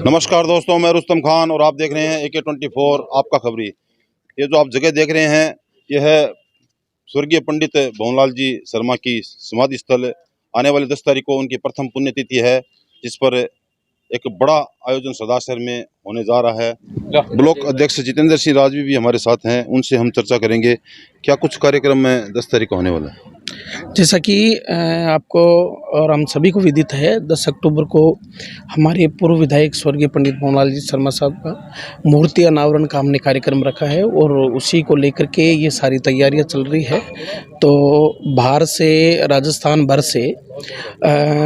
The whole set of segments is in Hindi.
नमस्कार दोस्तों, मैं रुस्तम खान और आप देख रहे हैं AK24 आपका खबरी। ये जो आप जगह देख रहे हैं यह है स्वर्गीय पंडित भंवरलाल जी शर्मा की समाधि स्थल। आने वाली 10 तारीख को उनकी प्रथम पुण्यतिथि है, जिस पर एक बड़ा आयोजन सरदार शहर में होने जा रहा है। ब्लॉक अध्यक्ष जितेंद्र सिंह राजवी भी हमारे साथ हैं, उनसे हम चर्चा करेंगे क्या कुछ कार्यक्रम में 10 तारीख को होने वाला है। जैसा कि आपको और हम सभी को विदित है, 10 अक्टूबर को हमारे पूर्व विधायक स्वर्गीय पंडित भंवरलाल जी शर्मा साहब का मूर्ति अनावरण का हमने कार्यक्रम रखा है और उसी को लेकर के ये सारी तैयारियां चल रही है। तो बाहर से, राजस्थान भर से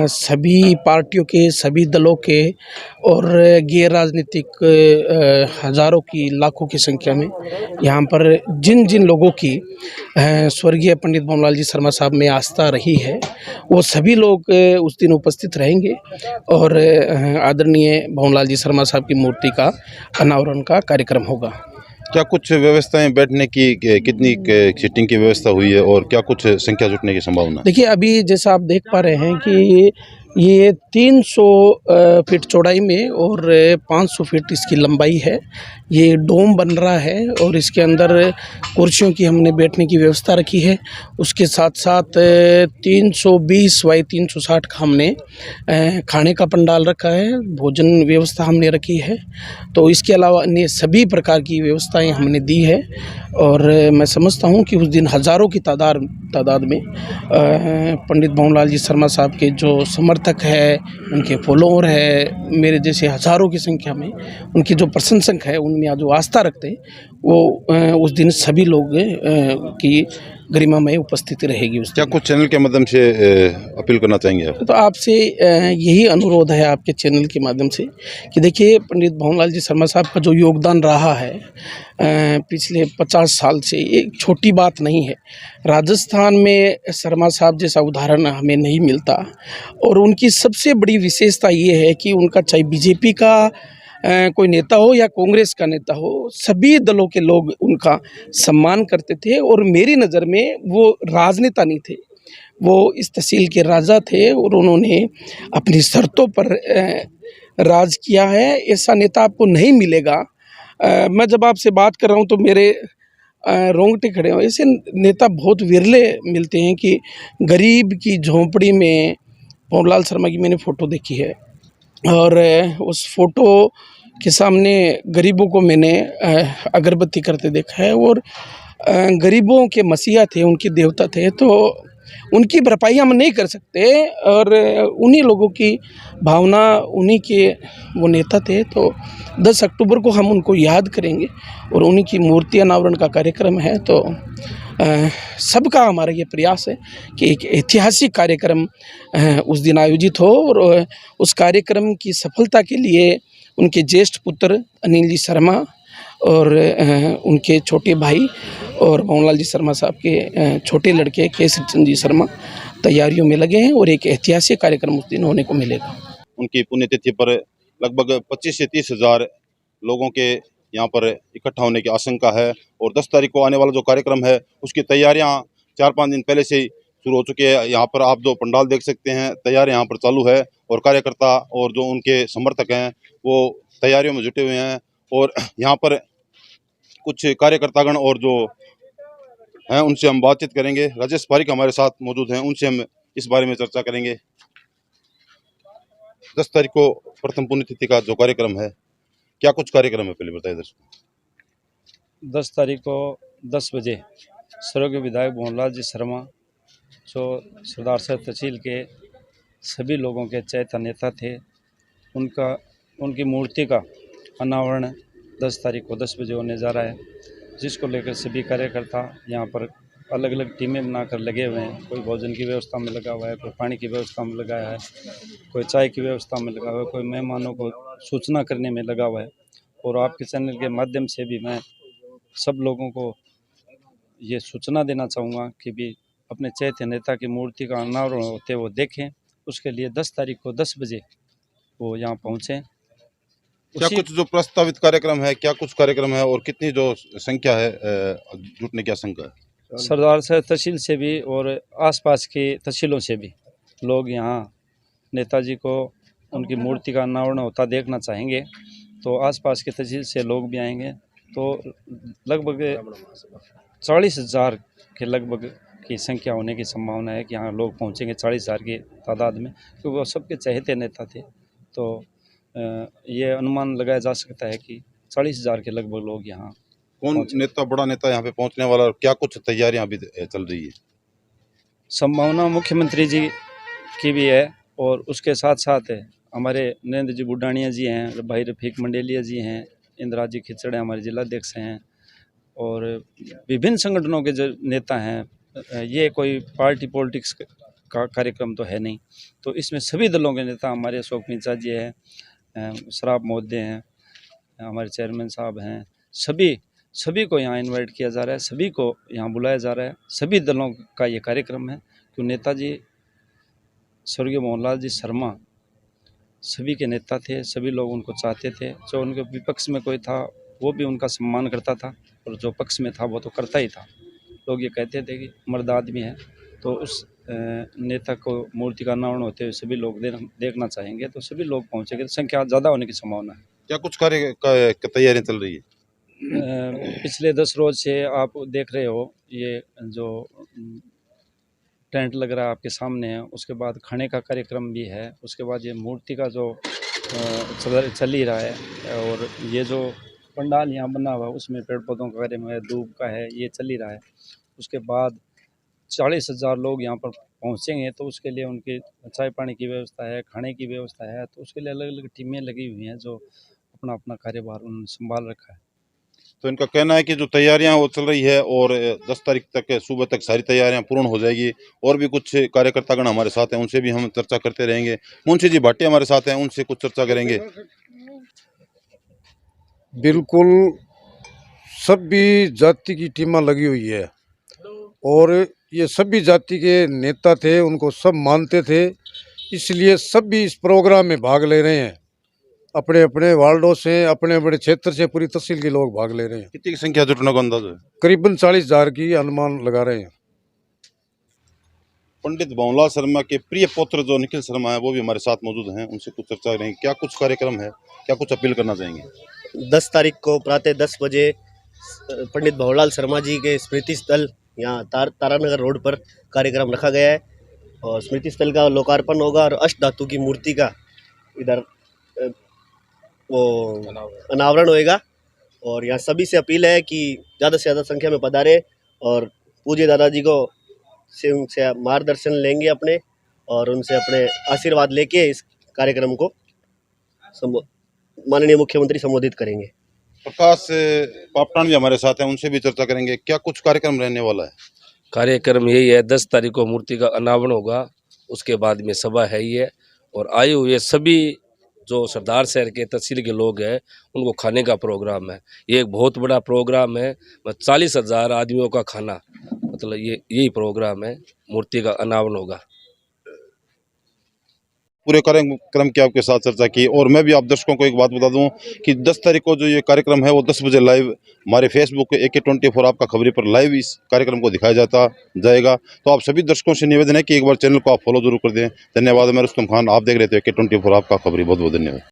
सभी पार्टियों के, सभी दलों के और गैर राजनीतिक हज़ारों की, लाखों की संख्या में यहाँ पर जिन जिन लोगों की स्वर्गीय पंडित भंवरलाल जी शर्मा साहब में आस्था रही है, वो सभी लोग उस दिन उपस्थित रहेंगे और आदरणीय भंवरलाल जी शर्मा साहब की मूर्ति का अनावरण का कार्यक्रम होगा। क्या कुछ व्यवस्थाएं, बैठने की कितनी सीटिंग की व्यवस्था हुई है और क्या कुछ संख्या जुटने की संभावना? देखिए, अभी जैसा आप देख पा रहे हैं कि ये 300 फीट चौड़ाई में और 500 फीट इसकी लंबाई है। ये डोम बन रहा है और इसके अंदर कुर्सियों की हमने बैठने की व्यवस्था रखी है। उसके साथ साथ 320 बाई 360 का हमने खाने का पंडाल रखा है, भोजन व्यवस्था हमने रखी है। तो इसके अलावा अन्य सभी प्रकार की व्यवस्थाएं हमने दी है और मैं समझता हूं कि उस दिन हज़ारों की तादाद में पंडित भंवरलाल जी शर्मा साहब के जो समर्थक है, उनके फॉलोअर है, मेरे जैसे हज़ारों की संख्या में उनके जो प्रशंसक है, उनमें जो आस्था रखते हैं, वो उस दिन सभी लोग की गरिमामय उपस्थिति रहेगी। उस क्या कुछ चैनल के माध्यम से अपील करना चाहेंगे आप? तो आपसे यही अनुरोध है आपके चैनल के माध्यम से कि देखिए, पंडित भंवरलाल जी शर्मा साहब का जो योगदान रहा है पिछले 50 साल से, ये छोटी बात नहीं है। राजस्थान में शर्मा साहब जैसा उदाहरण हमें नहीं मिलता और उनकी सबसे बड़ी विशेषता ये है कि उनका चाहे बीजेपी का कोई नेता हो या कांग्रेस का नेता हो, सभी दलों के लोग उनका सम्मान करते थे और मेरी नज़र में वो राजनेता नहीं थे, वो इस तहसील के राजा थे और उन्होंने अपनी शर्तों पर राज किया है। ऐसा नेता आपको नहीं मिलेगा। मैं जब आपसे बात कर रहा हूँ तो मेरे रोंगटे खड़े हो। ऐसे नेता बहुत विरले मिलते हैं कि गरीब की झोंपड़ी में भंवरलाल शर्मा की मैंने फ़ोटो देखी है और उस फ़ोटो के सामने गरीबों को मैंने अगरबत्ती करते देखा है और गरीबों के मसीहा थे, उनके देवता थे। तो उनकी भरपाई हम नहीं कर सकते और उन्हीं लोगों की भावना, उन्हीं के वो नेता थे। तो 10 अक्टूबर को हम उनको याद करेंगे और उन्हीं की मूर्ति अनावरण का कार्यक्रम है। तो सबका हमारा ये प्रयास है कि एक ऐतिहासिक कार्यक्रम उस दिन आयोजित हो और उस कार्यक्रम की सफलता के लिए उनके ज्येष्ठ पुत्र अनिल जी शर्मा और उनके छोटे भाई और भंवरलाल जी शर्मा साहब के छोटे लड़के केसरी चंद जी शर्मा तैयारियों में लगे हैं और एक ऐतिहासिक कार्यक्रम उस दिन होने को मिलेगा। उनकी पुण्यतिथि पर लगभग 25 से 30 हज़ार लोगों के यहाँ पर इकट्ठा होने की आशंका है और 10 तारीख को आने वाला जो कार्यक्रम है उसकी तैयारियाँ 4-5 दिन पहले से ही शुरू हो चुकी है। यहाँ पर आप जो पंडाल देख सकते हैं, तैयारी यहाँ पर चालू है और कार्यकर्ता और जो उनके समर्थक हैं वो तैयारियों में जुटे हुए हैं और यहाँ पर कुछ कार्यकर्तागण और जो हैं उनसे हम बातचीत करेंगे। राजेश पारिक हमारे साथ मौजूद हैं, उनसे हम इस बारे में चर्चा करेंगे। 10 तारीख को प्रथम पुण्यतिथि का जो कार्यक्रम है, क्या कुछ कार्यक्रम है, पहले बताइए दर्शकों। 10 तारीख को 10 बजे स्वर्गीय विधायक भंवरलाल जी शर्मा, जो सरदार शहर तहसील के सभी लोगों के चैता नेता थे, उनकी मूर्ति का अनावरण 10 तारीख को 10 बजे होने जा रहा है, जिसको लेकर सभी कार्यकर्ता यहाँ पर अलग अलग टीमें बनाकर लगे हुए हैं। कोई भोजन की व्यवस्था में लगा हुआ है, कोई पानी की व्यवस्था में लगा है, कोई चाय की व्यवस्था में लगा हुआ है, कोई मेहमानों को सूचना करने में लगा हुआ है। और आपके चैनल के माध्यम से भी मैं सब लोगों को ये सूचना देना चाहूँगा कि भी अपने चैत्य नेता की मूर्ति का अनावरण होते वो देखें। उसके लिए 10 तारीख को 10 बजे वो यहाँ पहुँचें। क्या कुछ जो प्रस्तावित कार्यक्रम है, क्या कुछ कार्यक्रम है और कितनी जो संख्या है जुटने की आशंका है? सरदार शहर तहसील से भी और आसपास की तहसीलों से भी लोग यहाँ नेताजी को उनकी मूर्ति का अनावरण होता देखना चाहेंगे। तो आसपास के तहसील से लोग भी आएंगे। तो लगभग 40,000 के लगभग की संख्या होने की संभावना है कि यहाँ लोग पहुँचेंगे 40,000 की तादाद में, क्योंकि वो सबके चहेते नेता थे। तो ये अनुमान लगाया जा सकता है कि 40,000 के लगभग लोग यहाँ कौन नेता, बड़ा नेता यहाँ पे पहुंचने वाला और क्या कुछ तैयारियां अभी चल रही है? संभावना मुख्यमंत्री जी की भी है और उसके साथ साथ हमारे नरेंद्र जी बुड्ढानिया जी हैं, भाई रफीक मंडेलिया जी हैं, इंदिरा जी खिचड़ हमारे जिलाध्यक्ष हैं और विभिन्न संगठनों के जो नेता हैं। ये कोई पार्टी पॉलिटिक्स का कार्यक्रम तो है नहीं। तो इसमें सभी दलों के नेता, हमारे अशोक मिंचा जी हैं, सराफ महोदय हैं, हमारे चेयरमैन साहब हैं, सभी को यहाँ इनवाइट किया जा रहा है, सभी को यहाँ बुलाया जा रहा है। सभी दलों का ये कार्यक्रम है कि नेताजी स्वर्गीय मोहनलाल जी शर्मा सभी के नेता थे, सभी लोग उनको चाहते थे। जो उनके विपक्ष में कोई था वो भी उनका सम्मान करता था और जो पक्ष में था वो तो करता ही था। लोग ये कहते थे कि मर्द आदमी है। तो उस नेता को मूर्ति का अनावरण होते हुए सभी लोग देखना चाहेंगे। तो सभी लोग पहुँचेंगे, तो संख्या ज़्यादा होने की संभावना है। क्या कुछ कार्य का तैयारियां चल रही है? पिछले 10 रोज से आप देख रहे हो, ये जो टेंट लग रहा है आपके सामने है, उसके बाद खाने का कार्यक्रम भी है, उसके बाद ये मूर्ति का जो चल ही रहा है और ये जो पंडाल यहाँ बना हुआ है उसमें पेड़ पौधों का कार्यक्रम है, धूप का है, ये चल ही रहा है। उसके बाद 40,000 लोग यहाँ पर पहुँचेंगे तो उसके लिए उनकी चाय पानी की व्यवस्था है, खाने की व्यवस्था है। तो उसके लिए अलग अलग टीमें लगी हुई हैं जो अपना अपना कार्यभार उन्होंने संभाल रखा है। तो इनका कहना है कि जो तैयारियां वो चल रही है और 10 तारीख तक सुबह तक सारी तैयारियां पूर्ण हो जाएगी। और भी कुछ कार्यकर्तागण हमारे साथ हैं, उनसे भी हम चर्चा करते रहेंगे। मुंशी जी भाटी हमारे साथ हैं, उनसे कुछ चर्चा करेंगे। बिल्कुल सभी जाति की टीमें लगी हुई है और ये सभी जाति के नेता थे, उनको सब मानते थे, इसलिए सभी इस प्रोग्राम में भाग ले रहे हैं। अपने अपने वार्डों से, अपने अपने क्षेत्र से पूरी तहसील के लोग भाग ले रहे हैं। कितनी की संख्या जुटने का अंदाज है? करीबन 40,000 की अनुमान लगा रहे हैं। पंडित भंवरलाल शर्मा के प्रिय पुत्र जो निखिल शर्मा है वो भी हमारे साथ मौजूद हैं, उनसे कुछ चर्चा करेंगे। क्या कुछ कार्यक्रम है, क्या कुछ अपील करना चाहेंगे? 10 तारीख को प्रातः 10 बजे पंडित भंवरलाल शर्मा जी के स्मृति स्थल यहाँ तारानगर रोड पर कार्यक्रम रखा गया है और स्मृति स्थल का लोकार्पण होगा और अष्ट धातु की मूर्ति का इधर वो अनावरण होएगा। और यहाँ सभी से अपील है कि ज़्यादा से ज़्यादा संख्या में पधारे और पूज्य दादाजी को से उनसे मार्गदर्शन लेंगे अपने और उनसे अपने आशीर्वाद लेके इस कार्यक्रम को माननीय मुख्यमंत्री संबोधित करेंगे। प्रकाश पापटान भी हमारे साथ हैं, उनसे भी चर्चा करेंगे। क्या कुछ कार्यक्रम रहने वाला है? कार्यक्रम यही है, 10 तारीख को मूर्ति का अनावरण होगा, उसके बाद में सभा है ही है और आए हुए सभी जो सरदार शहर के तहसील के लोग हैं उनको खाने का प्रोग्राम है। ये एक बहुत बड़ा प्रोग्राम है, 40,000 आदमियों का खाना, मतलब यही प्रोग्राम है। मूर्ति का अनावरण होगा। पूरे कार्यक्रम की आपके साथ चर्चा की। और मैं भी आप दर्शकों को एक बात बता दूं कि 10 तारीख को जो ये कार्यक्रम है वो 10 बजे लाइव हमारे फेसबुक AK24 आपका खबरी पर लाइव इस कार्यक्रम को दिखाया जाएगा। तो आप सभी दर्शकों से निवेदन है कि एक बार चैनल को आप फॉलो जरूर कर दें। धन्यवाद। मैं रुस्तम खान, आप देख रहे थे AK24 आपका खबरी। बहुत बहुत धन्यवाद।